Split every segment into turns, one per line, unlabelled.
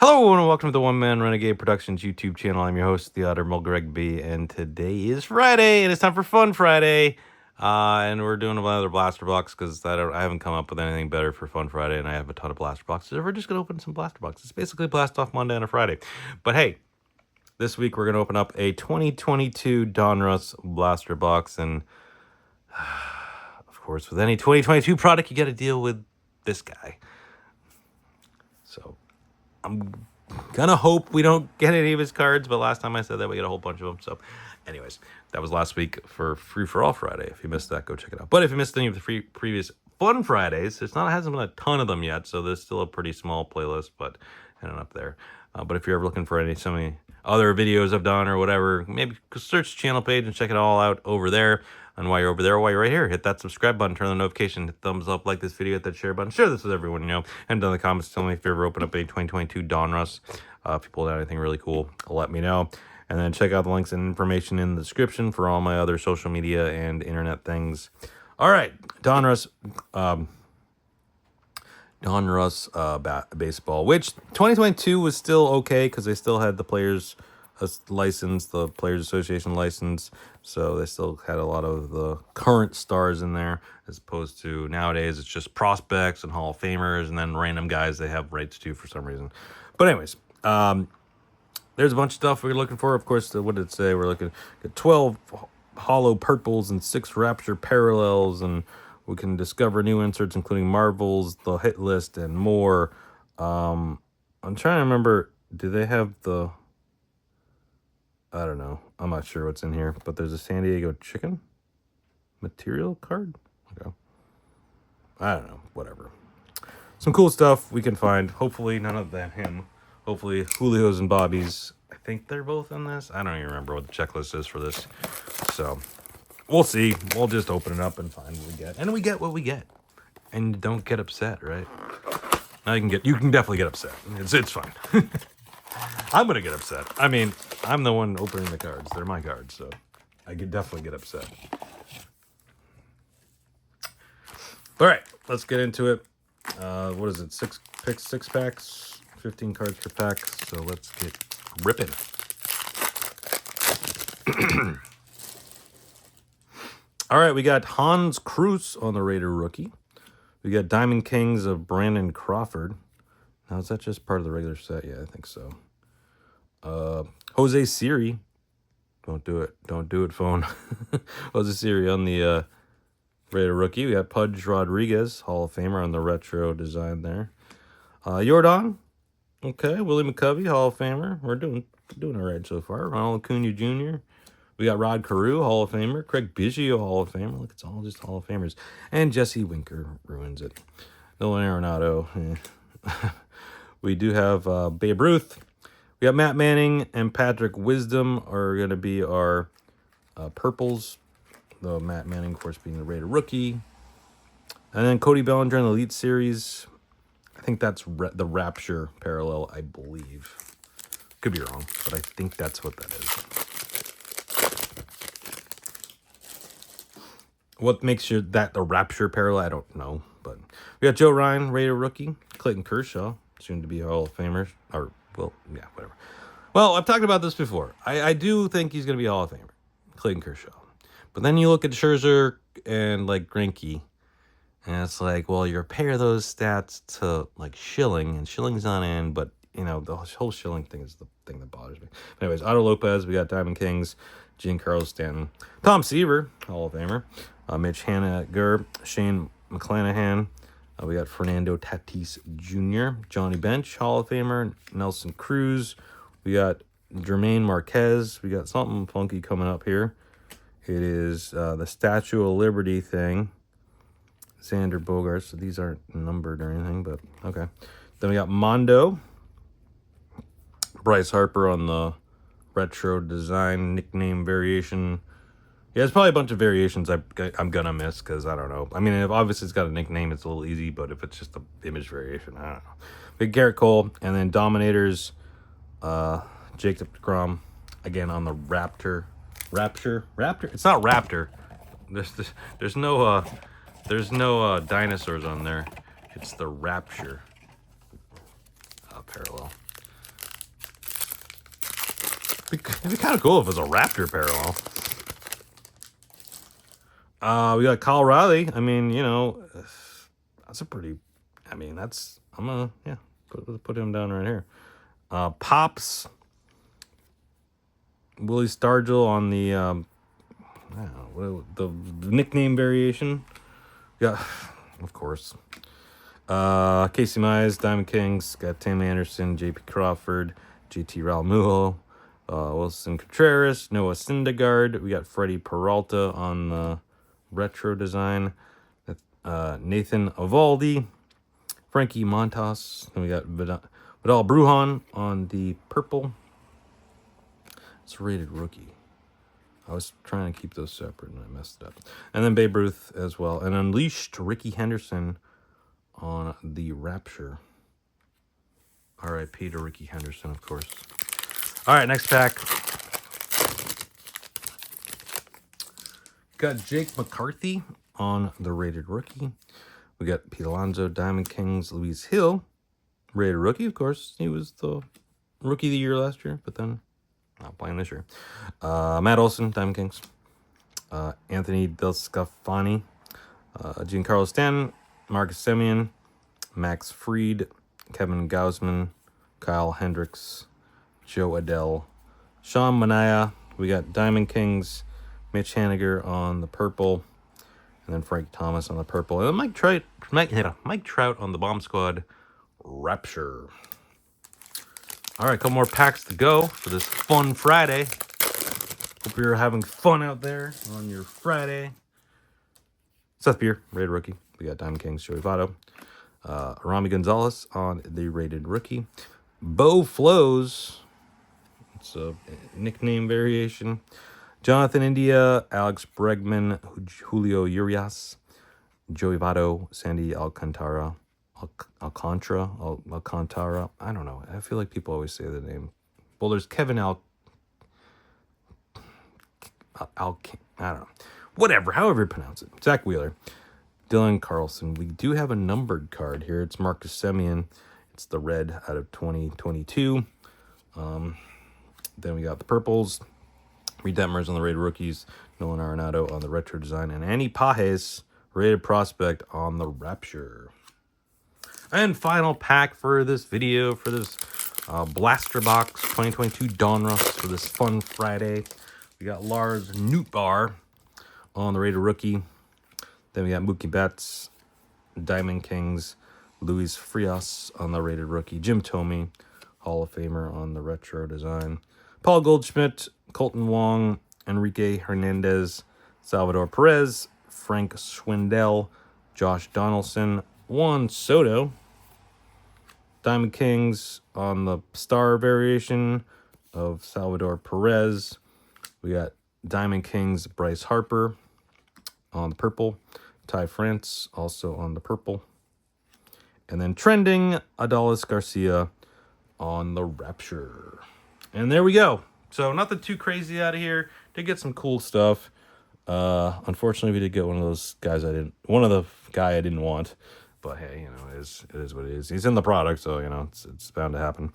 Hello and welcome to the One Man Renegade Productions YouTube channel. I'm your host, the Honorable Greg B, and today is Friday, and it's time for Fun Friday. And we're doing another blaster box because I haven't come up with anything better for Fun Friday, and I have a ton of blaster boxes. So we're just gonna open some blaster boxes. It's basically Blast Off Monday and a Friday. But hey, this week we're gonna open up a 2022 Donruss blaster box, and of course, with any 2022 product, you got to deal with this guy. So I'm gonna hope we don't get any of his cards, but last time I said that we get a whole bunch of them. So anyways, that was last week for Free For All Friday. If you missed that, go check it out. But if you missed any of the previous Fun Fridays, hasn't been a ton of them yet, so there's still a pretty small playlist, but heading up there. But if you're ever looking for some of the other videos I've done or whatever, maybe search the channel page and check it all out over there. And while you're over there, while you're right here, hit that subscribe button, turn on the notification, hit thumbs up, like this video, hit that share button, share this with everyone you know, and down in the comments, tell me if you ever open up a 2022 Donruss. If you pulled out anything really cool, let me know. And then check out the links and information in the description for all my other social media and internet things. All right, Donruss baseball, which 2022 was still okay because they still had the players license, the Players Association license, so they still had a lot of the current stars in there, as opposed to nowadays it's just prospects and Hall of Famers and then random guys they have rights to for some reason. But anyways, there's a bunch of stuff we're looking for. Of course, what did it say? We're looking at 12 hollow purples and 6 Rapture parallels, and we can discover new inserts including Marvels, the hit list, and more. I'm trying to remember, do they have the... I don't know. I'm not sure what's in here, but there's a San Diego Chicken material card. Okay. I don't know. Whatever. Some cool stuff we can find. Hopefully none of that him. Hopefully Julio's and Bobby's. I think they're both in this. I don't even remember what the checklist is for this. So we'll see. We'll just open it up and find what we get. And we get what we get. And don't get upset, right? Now you can definitely get upset. It's fine. I'm going to get upset. I mean, I'm the one opening the cards. They're my cards, so I could definitely get upset. All right, let's get into it. What is it? 6 picks, 6 packs, 15 cards per pack. So let's get ripping. All right, we got Hans Cruz on the Raider rookie. We got Diamond Kings of Brandon Crawford. Now, is that just part of the regular set? Yeah, I think so. Jose Siri. Don't do it. Don't do it, phone. Jose Siri on the Raider rookie. We got Pudge Rodriguez, Hall of Famer on the retro design there. Jordan. Okay. Willie McCovey, Hall of Famer. We're doing all right so far. Ronald Acuna Jr. We got Rod Carew, Hall of Famer. Craig Biggio, Hall of Famer. Look, it's all just Hall of Famers. And Jesse Winker ruins it. Nolan Arenado. We do have Babe Ruth. We got Matt Manning and Patrick Wisdom are going to be our purples. Though Matt Manning, of course, being the Raider rookie. And then Cody Bellinger in the Elite Series. I think that's the Rapture parallel, I believe. Could be wrong, but I think that's what that is. What makes that the Rapture parallel, I don't know. But we got Joe Ryan, Raider rookie. Clayton Kershaw, soon to be Hall of Famers. Or, well, yeah, whatever. Well, I've talked about this before. I do think he's going to be a Hall of Famer, Clayton Kershaw. But then you look at Scherzer and, like, Greinke, and it's like, well, you pair those stats to, like, Schilling, and Schilling's not in, but, you know, the whole Schilling thing is the thing that bothers me. But anyways, Otto Lopez, we got Diamond Kings, Giancarlo Stanton, Tom Seaver, Hall of Famer, Mitch Haniger, Shane McClanahan, we got Fernando Tatis Jr., Johnny Bench, Hall of Famer, Nelson Cruz. We got Jermaine Marquez. We got something funky coming up here. It is the Statue of Liberty thing. Xander Bogaerts. So these aren't numbered or anything, but okay. Then we got Mondo. Bryce Harper on the retro design nickname variation. Yeah, there's probably a bunch of variations I'm going to miss because I don't know. I mean, if obviously it's got a nickname, it's a little easy, but if it's just an image variation, I don't know. Big Garrett Cole, and then Dominators, Jacob DeGrom, again on the Rapture. It's not Raptor. There's no dinosaurs on there. It's the Rapture parallel. It'd be kind of cool if it was a Raptor parallel. We got Kyle Riley. I mean, you know, that's a pretty. I mean, that's. I'm gonna put him down right here. Pops. Willie Stargell on the. I don't know, the nickname variation. Yeah, of course. Casey Mize, Diamond Kings, got Tim Anderson, J.P. Crawford, J.T. Realmuto, Wilson Contreras, Noah Syndergaard. We got Freddie Peralta on the retro design. Nathan Eovaldi, Frankie Montas. Then we got Vidal Brujan on the purple. It's a rated rookie. I was trying to keep those separate and I messed it up. And then Babe Ruth as well. And Unleashed Ricky Henderson on the Rapture. R.I.P. to Ricky Henderson, of course. All right, next pack. Got Jake McCarthy on the rated rookie. We got Pete Alonso, Diamond Kings, Luis Hill, rated rookie, of course. He was the rookie of the year last year, but then not playing this year. Matt Olson, Diamond Kings. Anthony Del Scafani, Giancarlo Stanton, Marcus Semien, Max Fried, Kevin Gausman, Kyle Hendricks, Joe Adell, Sean Manaea. We got Diamond Kings, Mitch Haniger on the purple, and then Frank Thomas on the purple, and then Mike Trout on the Bomb Squad Rapture. All right, a couple more packs to go for this fun Friday. Hope you're having fun out there on your Friday. Seth Beer, rated rookie. We got Diamond Kings, Joey Votto. Rami Gonzalez on the rated rookie. Bo Flows. It's a nickname variation. Jonathan India, Alex Bregman, Julio Urias, Joey Votto, Sandy Alcantara. Alcantara. I don't know. I feel like people always say the name. Well, there's Kevin I don't know. Whatever, however you pronounce it. Zach Wheeler. Dylan Carlson. We do have a numbered card here. It's Marcus Semien. It's the red out of 2022. Then we got the purples. Reed Detmers on the rated rookies. Nolan Arenado on the retro design. And Andy Pages, rated prospect on the Rapture. And final pack for this video, for this Blaster Box 2022 Donruss for this fun Friday. We got Lars Nootbaar on the rated rookie. Then we got Mookie Betts, Diamond Kings, Luis Frias on the rated rookie. Jim Thome, Hall of Famer on the retro design. Paul Goldschmidt, Colton Wong, Enrique Hernandez, Salvador Perez, Frank Schwindel, Josh Donaldson, Juan Soto, Diamond Kings on the star variation of Salvador Perez. We got Diamond Kings, Bryce Harper on the purple. Ty France also on the purple. And then trending, Adolis Garcia on the Rapture. And there we go. So nothing too crazy out of here. Did get some cool stuff. Unfortunately, we did get one of those guys one of the guy I didn't want. But hey, you know, it is what it is. He's in the product, so you know it's bound to happen.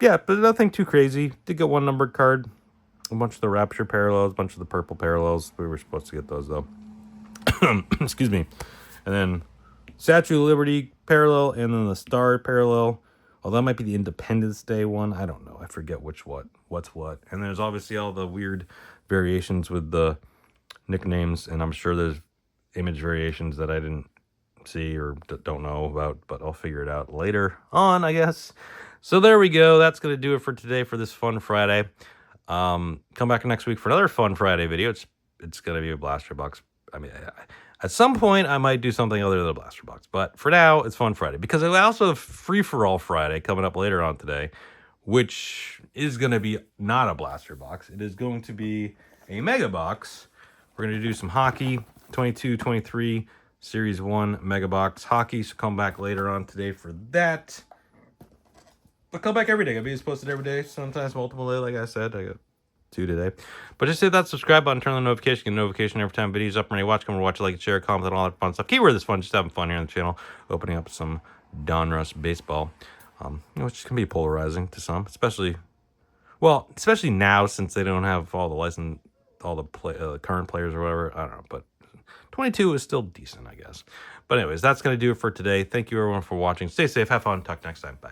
Yeah, but nothing too crazy. Did get one numbered card, a bunch of the Rapture parallels, a bunch of the purple parallels. We were supposed to get those though. Excuse me. And then Statue of Liberty parallel, and then the Star parallel. Oh, that might be the Independence Day one. I don't know. I forget what's what. And there's obviously all the weird variations with the nicknames, and I'm sure there's image variations that I didn't see or don't know about, but I'll figure it out later on, I guess. So there we go. That's going to do it for today for this fun Friday. Come back next week for another fun Friday video. It's going to be a Blaster Box. I mean, at some point, I might do something other than a Blaster Box. But for now, it's Fun Friday. Because I also have Free-For-All Friday coming up later on today, which is going to be not a Blaster Box. It is going to be a Mega Box. We're going to do some hockey, 22-23 Series 1 Mega Box hockey. So come back later on today for that. But come back every day. I'll be posted every day, sometimes multiple days, like I said. I got 2 today. But just hit that subscribe button, turn on the notification, get a notification every time videos up and ready to watch. Come and watch, like, share, comment, and all that fun stuff. Keyword is fun, just having fun here on the channel. Opening up some Donruss baseball. Which can be polarizing to some, especially, Well, especially now since they don't have all the current players or whatever. I don't know, but 22 is still decent, I guess. But anyways, that's going to do it for today. Thank you everyone for watching. Stay safe. Have fun. Talk next time. Bye.